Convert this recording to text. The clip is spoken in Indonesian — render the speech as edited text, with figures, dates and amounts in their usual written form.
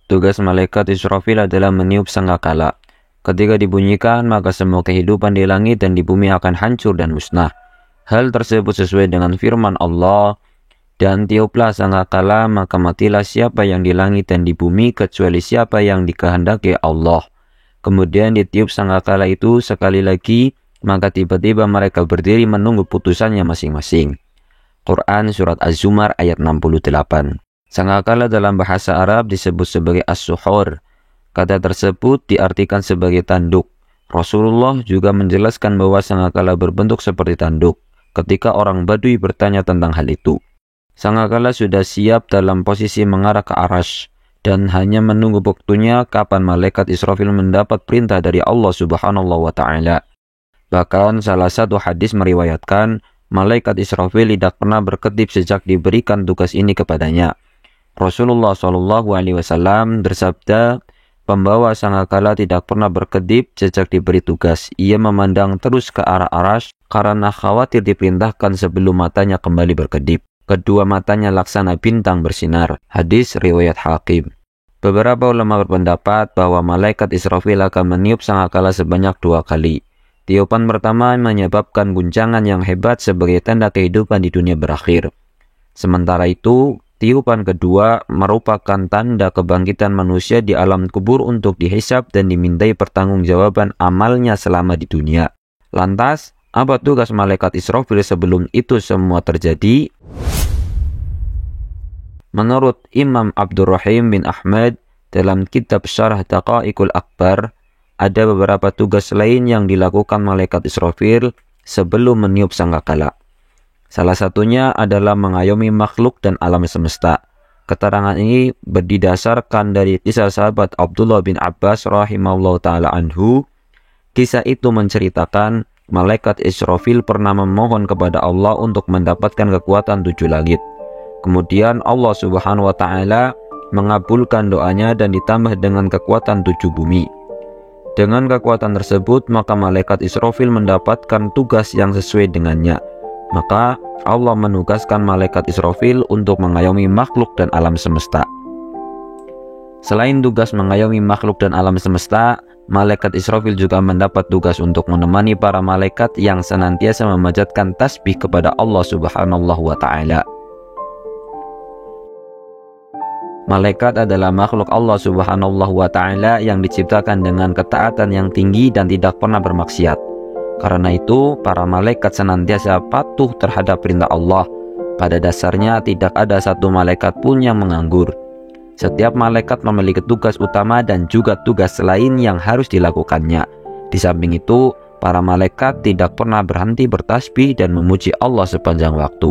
Tugas malaikat Israfil adalah meniup sangkakala. Ketika dibunyikan, maka semua kehidupan di langit dan di bumi akan hancur dan musnah. Hal tersebut sesuai dengan firman Allah, dan tiuplah sangkakala, maka matilah siapa yang di langit dan di bumi, kecuali siapa yang dikehendaki Allah. Kemudian ditiup sangkakala itu sekali lagi, maka tiba-tiba mereka berdiri menunggu putusannya masing-masing. Quran Surat Az-Zumar ayat 68. Sangkakala dalam bahasa Arab disebut sebagai as-suhur. Kata tersebut diartikan sebagai tanduk. Rasulullah juga menjelaskan bahwa sangkakala berbentuk seperti tanduk ketika orang Badui bertanya tentang hal itu. Sangkakala sudah siap dalam posisi mengarah ke Arasy dan hanya menunggu waktunya kapan malaikat Israfil mendapat perintah dari Allah Subhanahu wa taala. Bahkan salah satu hadis meriwayatkan malaikat Israfil tidak pernah berkedip sejak diberikan tugas ini kepadanya. Rasulullah SAW bersabda, pembawa sangkakala tidak pernah berkedip sejak diberi tugas. Ia memandang terus ke arah Arasy karena khawatir diperintahkan sebelum matanya kembali berkedip. Kedua matanya laksana bintang bersinar. Hadis riwayat Hakim. Beberapa ulama berpendapat bahwa malaikat Israfil akan meniup sangkakala sebanyak 2 kali. Tiupan pertama menyebabkan guncangan yang hebat sebagai tanda kehidupan di dunia berakhir. Sementara itu, tiupan kedua merupakan tanda kebangkitan manusia di alam kubur untuk dihisab dan dimintai pertanggungjawaban amalnya selama di dunia. Lantas, apa tugas malaikat Israfil sebelum itu semua terjadi? Menurut Imam Abdurrahim bin Ahmad dalam kitab Syarah Daqaiqul Akbar, ada beberapa tugas lain yang dilakukan malaikat Israfil sebelum meniup sangkakala. Salah satunya adalah mengayomi makhluk dan alam semesta. Keterangan ini berdasarkan dari kisah sahabat Abdullah bin Abbas rahimahullah ta'ala anhu. Kisah itu menceritakan malaikat Israfil pernah memohon kepada Allah untuk mendapatkan kekuatan 7 langit. Kemudian Allah Subhanahu wa taala mengabulkan doanya dan ditambah dengan kekuatan 7 bumi. Dengan kekuatan tersebut, maka malaikat Israfil mendapatkan tugas yang sesuai dengannya. Maka Allah menugaskan malaikat Israfil untuk mengayomi makhluk dan alam semesta. Selain tugas mengayomi makhluk dan alam semesta, malaikat Israfil juga mendapat tugas untuk menemani para malaikat yang senantiasa memanjatkan tasbih kepada Allah Subhanahu wa taala. Malaikat adalah makhluk Allah Subhanahu wa taala yang diciptakan dengan ketaatan yang tinggi dan tidak pernah bermaksiat. Karena itu, para malaikat senantiasa patuh terhadap perintah Allah. Pada dasarnya tidak ada satu malaikat pun yang menganggur. Setiap malaikat memiliki tugas utama dan juga tugas lain yang harus dilakukannya. Di samping itu, para malaikat tidak pernah berhenti bertasbih dan memuji Allah sepanjang waktu.